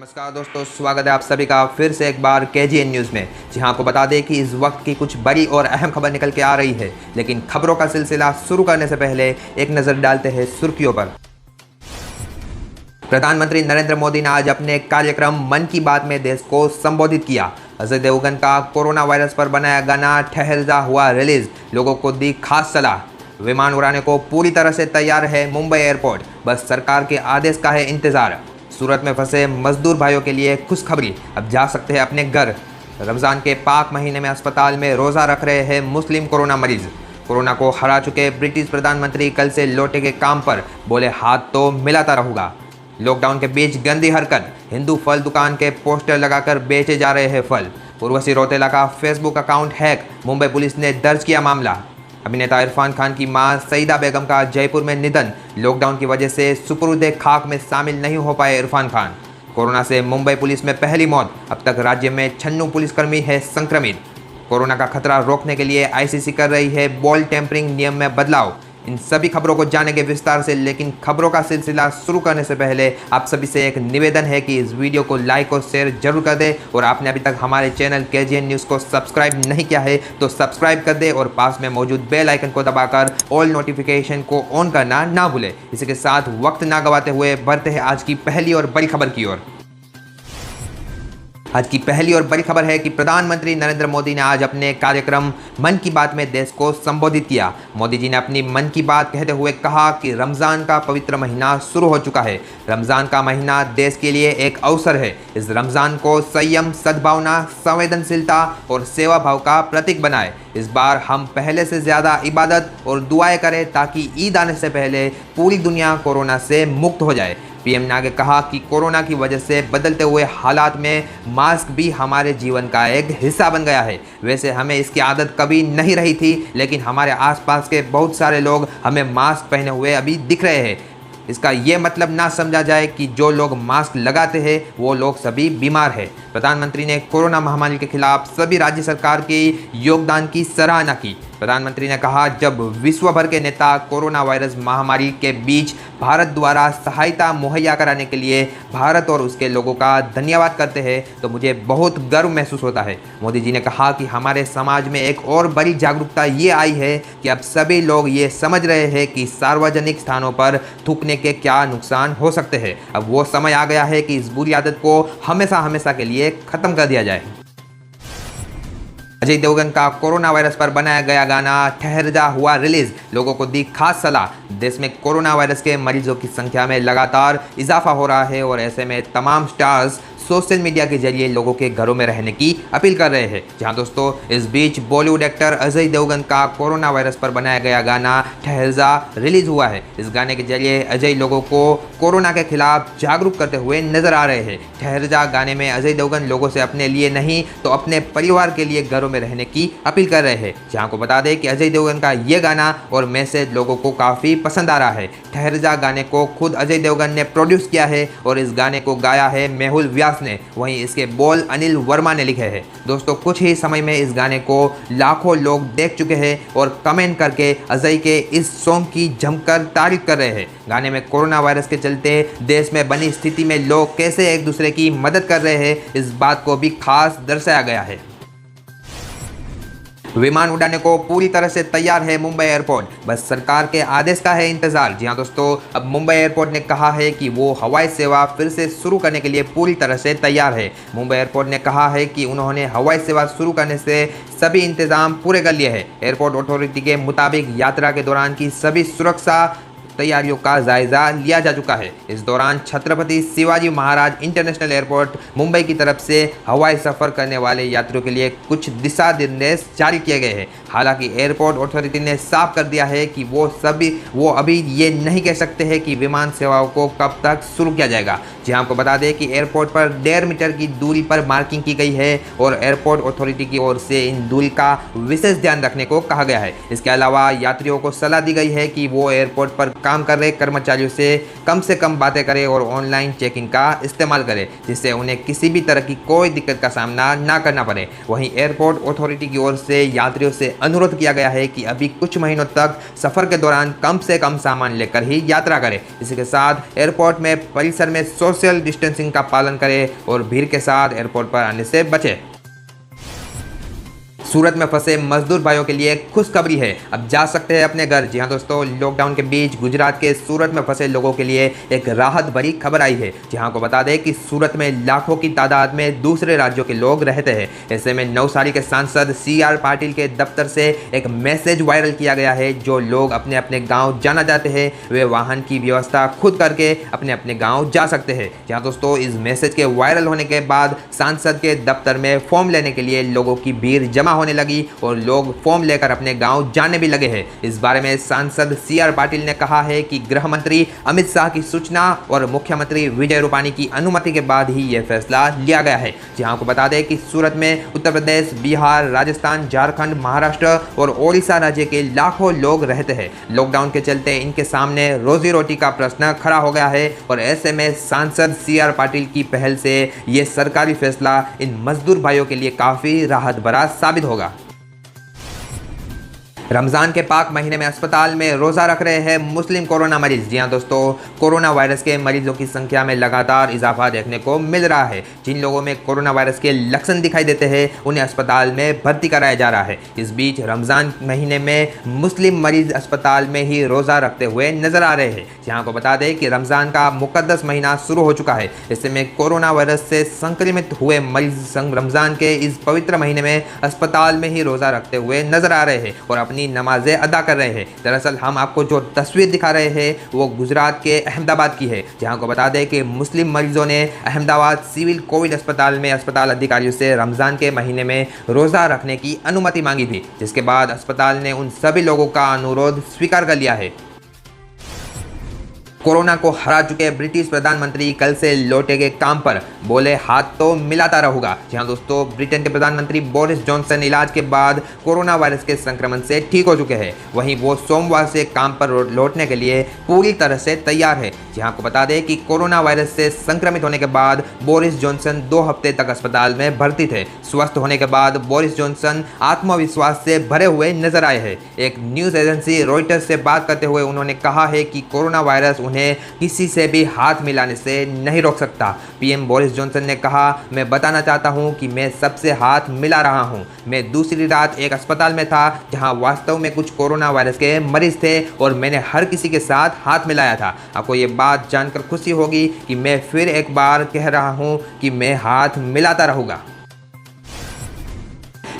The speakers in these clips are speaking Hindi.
नमस्कार दोस्तों, स्वागत है आप सभी का फिर से एक बार KGN न्यूज़ में। जी हाँ, आपको बता दें कि इस वक्त की कुछ बड़ी और अहम खबर निकल के आ रही है, लेकिन खबरों का सिलसिला शुरू करने से पहले एक नज़र डालते हैं सुर्खियों पर। प्रधानमंत्री नरेंद्र मोदी ने आज अपने कार्यक्रम मन की बात में देश को संबोधित किया। अजय देवगन का कोरोना वायरस पर बनाया गाना ठहर जा हुआ रिलीज, लोगों को दी खास सलाह। विमान उड़ाने को पूरी तरह से तैयार है मुंबई एयरपोर्ट, बस सरकार के आदेश का है इंतजार। सूरत में फंसे मजदूर भाइयों के लिए खुशखबरी, अब जा सकते हैं अपने घर। रमज़ान के पाक महीने में अस्पताल में रोज़ा रख रहे हैं मुस्लिम कोरोना मरीज। कोरोना को हरा चुके ब्रिटिश प्रधानमंत्री कल से लौटेंगे काम पर, बोले हाथ तो मिलाता रहूँगा। लॉकडाउन के बीच गंदी हरकत, हिंदू फल दुकान के पोस्टर लगाकर बेचे जा रहे हैं फल। उर्वशी रौतेला का Facebook account hack, Mumbai police ने दर्ज किया मामला। अभिनेता इरफान खान की मां सईदा बेगम का जयपुर में निधन, लॉकडाउन की वजह से सुपुर्द खाक में शामिल नहीं हो पाए इरफान खान। कोरोना से मुंबई पुलिस में पहली मौत, अब तक राज्य में 96 पुलिसकर्मी है संक्रमित। कोरोना का खतरा रोकने के लिए ICC कर रही है बॉल टेम्परिंग नियम में बदलाव। इन सभी खबरों को जानेंगे विस्तार से, लेकिन खबरों का सिलसिला शुरू करने से पहले आप सभी से एक निवेदन है कि इस वीडियो को लाइक और शेयर जरूर कर दें, और आपने अभी तक हमारे चैनल KGN न्यूज़ को सब्सक्राइब नहीं किया है तो सब्सक्राइब कर दें और पास में मौजूद बेल आइकन को दबाकर ऑल नोटिफिकेशन को ऑन करना ना भूलें। इसी के साथ वक्त ना गवाते हुए बढ़ते हैं आज की पहली और बड़ी खबर की ओर। आज की पहली और बड़ी खबर है कि प्रधानमंत्री नरेंद्र मोदी ने आज अपने कार्यक्रम मन की बात में देश को संबोधित किया। मोदी जी ने अपनी मन की बात कहते हुए कहा कि रमज़ान का पवित्र महीना शुरू हो चुका है। रमज़ान का महीना देश के लिए एक अवसर है। इस रमज़ान को संयम, सद्भावना, संवेदनशीलता और सेवा भाव का प्रतीक बनाए। इस बार हम पहले से ज़्यादा इबादत और दुआएं करें ताकि ईद आने से पहले पूरी दुनिया कोरोना से मुक्त हो जाए। PM ने आगे कहा कि कोरोना की वजह से बदलते हुए हालात में मास्क भी हमारे जीवन का एक हिस्सा बन गया है। वैसे हमें इसकी आदत कभी नहीं रही थी, लेकिन हमारे आसपास के बहुत सारे लोग हमें मास्क पहने हुए अभी दिख रहे हैं। इसका ये मतलब ना समझा जाए कि जो लोग मास्क लगाते हैं वो लोग सभी बीमार हैं। प्रधानमंत्री ने कोरोना महामारी के खिलाफ सभी राज्य सरकार के योगदान की सराहना की। प्रधानमंत्री ने कहा, जब विश्व भर के नेता कोरोना वायरस महामारी के बीच भारत द्वारा सहायता मुहैया कराने के लिए भारत और उसके लोगों का धन्यवाद करते हैं तो मुझे बहुत गर्व महसूस होता है। मोदी जी ने कहा कि हमारे समाज में एक और बड़ी जागरूकता ये आई है कि अब सभी लोग ये समझ रहे हैं कि सार्वजनिक स्थानों पर थूकने के क्या नुकसान हो सकते हैं। अब वो समय आ गया है कि इस बुरी आदत को हमेशा हमेशा के लिए खत्म कर दिया जाए। अजय देवगन का कोरोना वायरस पर बनाया गया गाना ठहर जा हुआ रिलीज, लोगों को दी खास सलाह। देश में कोरोना वायरस के मरीजों की संख्या में लगातार इजाफा हो रहा है और ऐसे में तमाम स्टार्स सोशल मीडिया के जरिए लोगों के घरों में रहने की अपील कर रहे हैं। जहां दोस्तों इस बीच बॉलीवुड एक्टर अजय देवगन का कोरोना वायरस पर बनाया गया गाना ठहर जा रिलीज हुआ है। इस गाने के जरिए अजय लोगों को कोरोना के खिलाफ जागरूक करते हुए नजर आ रहे हैं। ठहर जा गाने में अजय देवगन लोगों से अपने लिए नहीं तो अपने परिवार के लिए घरों में रहने की अपील कर रहे हैं। जहां को बता दें कि अजय देवगन का ये गाना और मैसेज लोगों को काफ़ी पसंद आ रहा है। ठहर जा गाने को खुद अजय देवगन ने प्रोड्यूस किया है और इस गाने को गाया है मेहुल व्यास ने, वहीं इसके बोल अनिल वर्मा ने लिखे हैं। दोस्तों कुछ ही समय में इस गाने को लाखों लोग देख चुके हैं और कमेंट करके अजय के इस सॉन्ग की जमकर तारीफ कर रहे हैं। गाने में कोरोना वायरस के चलते देश में बनी स्थिति में लोग कैसे एक दूसरे की मदद कर रहे हैं, इस बात को भी खास दर्शाया गया है। विमान उड़ाने को पूरी तरह से तैयार है मुंबई एयरपोर्ट, बस सरकार के आदेश का है इंतजार। जी हाँ दोस्तों, अब मुंबई एयरपोर्ट ने कहा है कि वो हवाई सेवा फिर से शुरू करने के लिए पूरी तरह से तैयार है। मुंबई एयरपोर्ट ने कहा है कि उन्होंने हवाई सेवा शुरू करने से सभी इंतजाम पूरे कर लिए हैं। एयरपोर्ट अथॉरिटी के मुताबिक यात्रा के दौरान की सभी सुरक्षा तैयारियों का जायजा लिया जा चुका है। इस दौरान छत्रपति शिवाजी महाराज इंटरनेशनल एयरपोर्ट मुंबई की तरफ से हवाई सफ़र करने वाले यात्रियों के लिए कुछ दिशा निर्देश जारी किए गए हैं। हालांकि एयरपोर्ट अथॉरिटी ने साफ कर दिया है कि वो अभी ये नहीं कह सकते हैं कि विमान सेवाओं को कब तक शुरू किया जाएगा। जी आपको बता दें कि एयरपोर्ट पर 1.5 मीटर की दूरी पर मार्किंग की गई है और एयरपोर्ट अथॉरिटी की ओर से इन दूरी का विशेष ध्यान रखने को कहा गया है। इसके अलावा यात्रियों को सलाह दी गई है कि वो एयरपोर्ट पर काम कर रहे कर्मचारियों से कम बातें करें और ऑनलाइन चेकिंग का इस्तेमाल करें, जिससे उन्हें किसी भी तरह की कोई दिक्कत का सामना ना करना पड़े। वहीं एयरपोर्ट अथॉरिटी की ओर से यात्रियों से अनुरोध किया गया है कि अभी कुछ महीनों तक सफर के दौरान कम से कम सामान लेकर ही यात्रा करें। इसी के साथ एयरपोर्ट में परिसर में सोशल डिस्टेंसिंग का पालन करें और भीड़ के साथ एयरपोर्ट पर आने से बचें। सूरत में फंसे मजदूर भाइयों के लिए खुशखबरी है, अब जा सकते हैं अपने घर। जी हाँ दोस्तों, लॉकडाउन के बीच गुजरात के सूरत में फंसे लोगों के लिए एक राहत भरी खबर आई है। जी हाँ, को बता दें कि सूरत में लाखों की तादाद में दूसरे राज्यों के लोग रहते हैं। ऐसे में नवसारी के सांसद CR पाटिल के दफ्तर से एक मैसेज वायरल किया गया है। जो लोग अपने अपने गाँव जाना चाहते हैं वे वाहन की व्यवस्था खुद करके अपने अपने गाँव जा सकते हैं। जी हाँ दोस्तों, इस मैसेज के वायरल होने के बाद सांसद के दफ्तर में फॉर्म लेने के लिए लोगों की भीड़ जमा होने लगी और लोग फॉर्म लेकर अपने गांव जाने भी लगे हैं। इस बारे में सांसद CR पाटिल ने कहा है कि गृह मंत्री अमित शाह की सूचना और मुख्यमंत्री विजय रूपाणी की अनुमति के बाद ही यह फैसला लिया गया है। जी हाँ, आपको बता दें कि सूरत में उत्तर प्रदेश, बिहार, राजस्थान, झारखंड, महाराष्ट्र और ओडिशा राज्य के लाखों लोग रहते हैं। लॉकडाउन के चलते इनके सामने रोजी रोटी का प्रश्न खड़ा हो गया है और ऐसे में सांसद CR पाटिल की पहल से यह सरकारी फैसला इन मजदूर भाइयों के लिए काफी राहत भरा साबित होगा। रमज़ान के पाक महीने में अस्पताल में रोज़ा रख रहे हैं मुस्लिम कोरोना मरीज। जी हाँ दोस्तों, कोरोना वायरस के मरीजों की संख्या में लगातार इजाफा देखने को मिल रहा है। जिन लोगों में कोरोना वायरस के लक्षण दिखाई देते हैं उन्हें अस्पताल में भर्ती कराया जा रहा है। इस बीच रमज़ान महीने में मुस्लिम मरीज अस्पताल में ही रोज़ा रखते हुए नजर आ रहे हैं। यहाँ को बता दें कि रमज़ान का मुक़द्दस महीना शुरू हो चुका है। ऐसे में कोरोना वायरस से संक्रमित हुए मरीज रमज़ान के इस पवित्र महीने में अस्पताल में ही रोज़ा रखते हुए नजर आ रहे हैं और अपनी नमाजें अदा कर रहे हैं। दरअसल हम आपको जो तस्वीर दिखा रहे हैं वो गुजरात के अहमदाबाद की है, जहां को बता दें कि मुस्लिम मरीजों ने अहमदाबाद सिविल कोविड अस्पताल में अस्पताल अधिकारियों से रमज़ान के महीने में रोज़ा रखने की अनुमति मांगी थी, जिसके बाद अस्पताल ने उन सभी लोगों का अनुरोध स्वीकार कर लिया है। कोरोना को हरा चुके ब्रिटिश प्रधानमंत्री कल से लौटेंगे काम पर, बोले हाथ तो मिलाता रहूंगा। जी हाँ दोस्तों, ब्रिटेन के प्रधानमंत्री बोरिस जॉनसन इलाज के बाद कोरोना वायरस के संक्रमण से ठीक हो चुके हैं। वहीं वो सोमवार से काम पर लौटने के लिए पूरी तरह से तैयार है। जी हाँ, आपको बता दें कि कोरोना वायरस से संक्रमित होने के बाद बोरिस जॉनसन 2 हफ्ते तक अस्पताल में भर्ती थे। स्वस्थ होने के बाद बोरिस जॉनसन आत्मविश्वास से भरे हुए नजर आए हैं। एक न्यूज़ एजेंसी रॉयटर्स से बात करते हुए उन्होंने कहा है कि कोरोना वायरस उन्हें किसी से भी हाथ मिलाने से नहीं रोक सकता। पीएम बोरिस जॉनसन ने कहा, मैं बताना चाहता हूं कि मैं सबसे हाथ मिला रहा हूं। मैं दूसरी रात एक अस्पताल में था जहां वास्तव में कुछ कोरोना वायरस के मरीज थे और मैंने हर किसी के साथ हाथ मिलाया था। आपको ये बात जानकर खुशी होगी कि मैं फिर एक बार कह रहा हूं कि मैं हाथ मिलाता रहूंगा।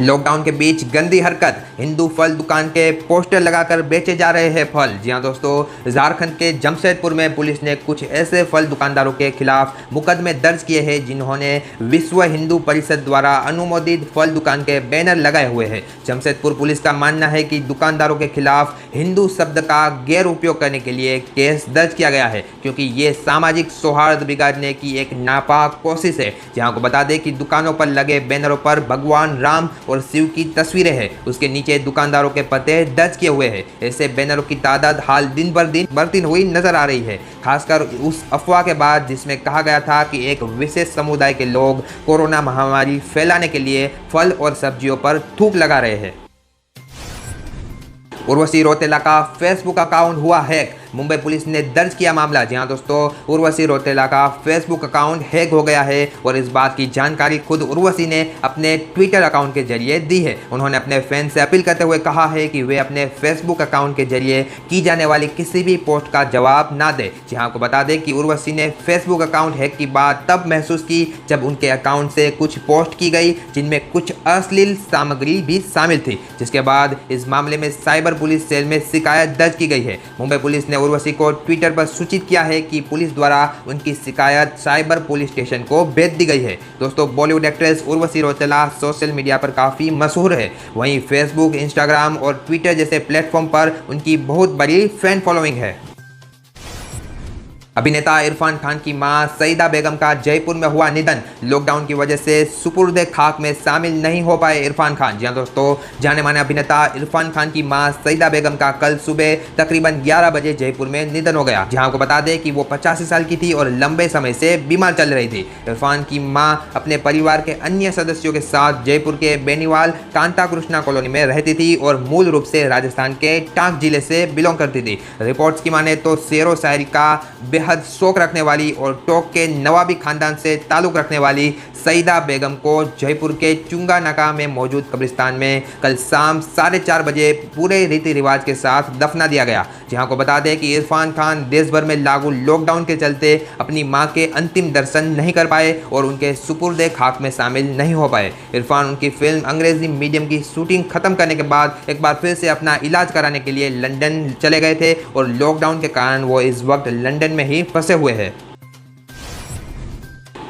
लॉकडाउन के बीच गंदी हरकत, हिंदू फल दुकान के पोस्टर लगाकर बेचे जा रहे हैं फल। जी हाँ दोस्तों, झारखंड के जमशेदपुर में पुलिस ने कुछ ऐसे फल दुकानदारों के खिलाफ मुकदमे दर्ज किए हैं जिन्होंने विश्व हिंदू परिषद द्वारा अनुमोदित फल दुकान के बैनर लगाए हुए हैं। जमशेदपुर पुलिस का मानना है कि दुकानदारों के खिलाफ हिंदू शब्द का गैर उपयोग करने के लिए केस दर्ज किया गया है, क्योंकि ये सामाजिक सौहार्द बिगाड़ने की एक नापाक कोशिश है। जहाँ को बता दें कि दुकानों पर लगे बैनरों पर भगवान राम और शिव की तस्वीरें हैं, उसके नीचे दुकानदारों के पते दर्ज किए हुए हैं। ऐसे बैनरों की तादाद हाल दिन बर दिन बढ़ती हुई नजर आ रही है, खासकर उस अफवाह के बाद जिसमें कहा गया था कि एक विशेष समुदाय के लोग कोरोना महामारी फैलाने के लिए फल और सब्जियों पर थूक लगा रहे हैं। उर्वशी रौतेला का फेसबुक अकाउंट हुआ हैक, मुंबई पुलिस ने दर्ज किया मामला। जी हाँ दोस्तों, उर्वशी रौतेला का फेसबुक अकाउंट हैक हो गया है और इस बात की जानकारी खुद उर्वशी ने अपने ट्विटर अकाउंट के जरिए दी है। उन्होंने अपने फैन से अपील करते हुए कहा है कि वे अपने फेसबुक अकाउंट के जरिए की जाने वाली किसी भी पोस्ट का जवाब ना दे। जी हाँ, आपको बता दें कि उर्वशी ने फेसबुक अकाउंट हैक की बात तब महसूस की जब उनके अकाउंट से कुछ पोस्ट की गई जिनमें कुछ अश्लील सामग्री भी शामिल थी, जिसके बाद इस मामले में साइबर पुलिस सेल में शिकायत दर्ज की गई है। मुंबई पुलिस ने उर्वशी को ट्विटर पर सूचित किया है कि पुलिस द्वारा उनकी शिकायत साइबर पुलिस स्टेशन को भेज दी गई है। दोस्तों, Bollywood actress Urvashi Rautela social media पर काफ़ी मशहूर है। वहीं फेसबुक, इंस्टाग्राम और ट्विटर जैसे प्लेटफॉर्म पर उनकी बहुत बड़ी फैन फॉलोइंग है। अभिनेता इरफान खान की मां सईदा बेगम का जयपुर में हुआ निधन। लॉकडाउन की वजह से सुपुर्दे खाक में शामिल नहीं हो पाए इरफान खान। जी हाँ दोस्तों, जाने माने अभिनेता इरफान खान की मां सईदा बेगम का कल सुबह तकरीबन 11 बजे जयपुर में निधन हो गया। जहां आपको बता दें कि वो 85 साल की थी और लंबे समय से बीमार चल रही थी। इरफान की मां अपने परिवार के अन्य सदस्यों के साथ जयपुर के बेनीवाल कांता कृष्णा कॉलोनी में रहती थी और मूल रूप से राजस्थान के टांक जिले से बिलोंग करती थी। रिपोर्ट्स की माने तो शेरो शायरी का बेहद शौक रखने वाली और टोक के नवाबी खानदान से ताल्लुक रखने वाली सईदा बेगम को जयपुर के चुंगा नाका में मौजूद कब्रिस्तान में कल शाम 4:30 बजे पूरे रीति रिवाज के साथ दफना दिया गया। जहां को बता दें कि इरफान खान देश भर में लागू लॉकडाउन के चलते अपनी मां के अंतिम दर्शन नहीं कर पाए और उनके सुपुर्दे खाक में शामिल नहीं हो पाए। इरफान उनकी फिल्म अंग्रेजी मीडियम की शूटिंग खत्म करने के बाद एक बार फिर से अपना इलाज कराने के लिए लंदन चले गए थे और लॉकडाउन के कारण वो इस वक्त लंदन में ही फंसे हुए हैं।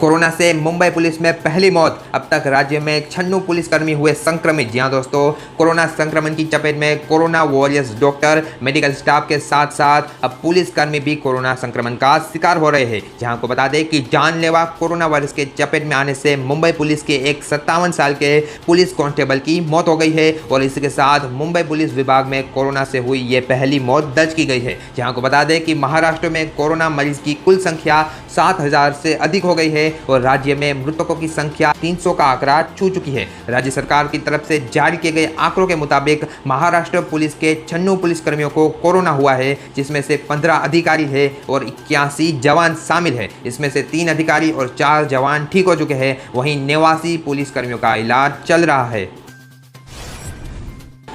कोरोना से मुंबई पुलिस में पहली मौत। अब तक राज्य में 96 पुलिसकर्मी हुए संक्रमित। जी हाँ दोस्तों, कोरोना संक्रमण की चपेट में corona warriors doctor, medical staff के साथ साथ अब पुलिसकर्मी भी कोरोना संक्रमण का शिकार हो रहे हैं। जहां को बता दें कि जानलेवा कोरोना वायरस के चपेट में आने से मुंबई पुलिस के एक 57 साल के पुलिस कांस्टेबल की मौत हो गई है और इसके साथ मुंबई पुलिस विभाग में कोरोना से हुई ये पहली मौत दर्ज की गई है। जहां को बता दें कि महाराष्ट्र में कोरोना मरीज की कुल संख्या 7,000 से अधिक हो गई है और राज्य में मृतकों की संख्या 300 का आंकड़ा छू चुकी है। राज्य सरकार की तरफ से जारी किए गए आंकड़ों के मुताबिक महाराष्ट्र पुलिस के 96 पुलिसकर्मियों को कोरोना हुआ है, जिसमें से 15 अधिकारी है और 81 जवान शामिल है। इसमें से 3 अधिकारी और 4 जवान ठीक हो चुके हैं। वहीं 89 पुलिसकर्मियों का इलाज चल रहा है।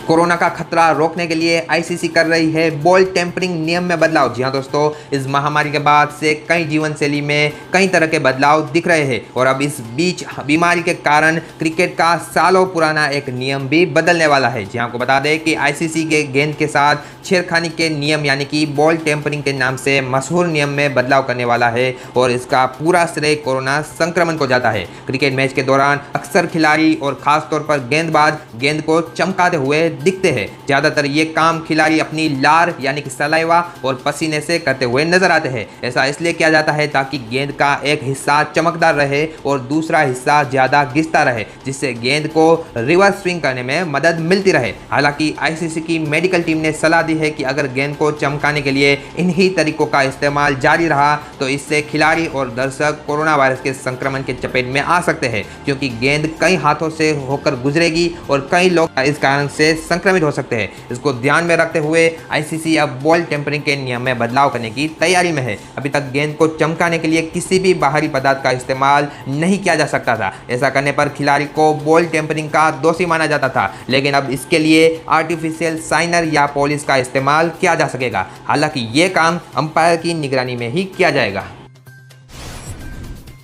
कोरोना का खतरा रोकने के लिए आईसीसी कर रही है बॉल टेम्परिंग नियम में बदलाव। जी हाँ दोस्तों, इस महामारी के बाद से कई जीवन शैली में कई तरह के बदलाव दिख रहे हैं और अब इस बीच बीमारी के कारण क्रिकेट का सालों पुराना एक नियम भी बदलने वाला है। जी हाँ, आपको बता दें कि आईसीसी के गेंद के साथ छेड़खानी के नियम यानी कि बॉल टेम्परिंग के नाम से मशहूर नियम में बदलाव करने वाला है और इसका पूरा श्रेय कोरोना संक्रमण को जाता है। क्रिकेट मैच के दौरान अक्सर खिलाड़ी और खासतौर पर गेंदबाज गेंद को चमकाते हुए दिखते हैं। ज्यादातर ये काम खिलाड़ी अपनी लार यानी कि सलाइवा और पसीने से करते हुए नजर आते हैं। ऐसा इसलिए किया जाता है ताकि गेंद का एक हिस्सा चमकदार रहे और दूसरा हिस्सा ज्यादा घिसता रहे, जिससे गेंद को रिवर्स स्विंग करने में मदद मिलती रहे। हालांकि आईसीसी की मेडिकल टीम ने सलाह दी है कि अगर गेंद को चमकाने के लिए इन्हीं तरीकों का इस्तेमाल जारी रहा तो इससे खिलाड़ी और दर्शक कोरोना वायरस के संक्रमण के चपेट में आ सकते हैं, क्योंकि गेंद कई हाथों से होकर गुजरेगी और कई लोग इस कारण से संक्रमित हो सकते हैं। इसको ध्यान में रखते हुए आईसीसी अब बॉल टेम्परिंग के नियम में बदलाव करने की तैयारी में है। अभी तक गेंद को चमकाने के लिए किसी भी बाहरी पदार्थ का इस्तेमाल नहीं किया जा सकता था। ऐसा करने पर खिलाड़ी को बॉल टेम्परिंग का दोषी माना जाता था, लेकिन अब इसके लिए आर्टिफिशियल साइनर या पॉलिश का इस्तेमाल किया जा सकेगा। हालांकि ये काम अंपायर की निगरानी में ही किया जाएगा।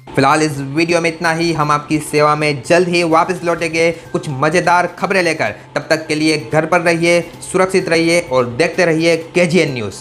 फिलहाल इस वीडियो में इतना ही। हम आपकी सेवा में जल्द ही वापस लौटेंगे कुछ मज़ेदार खबरें लेकर। तब तक के लिए घर पर रहिए, सुरक्षित रहिए और देखते रहिए KGN न्यूज़।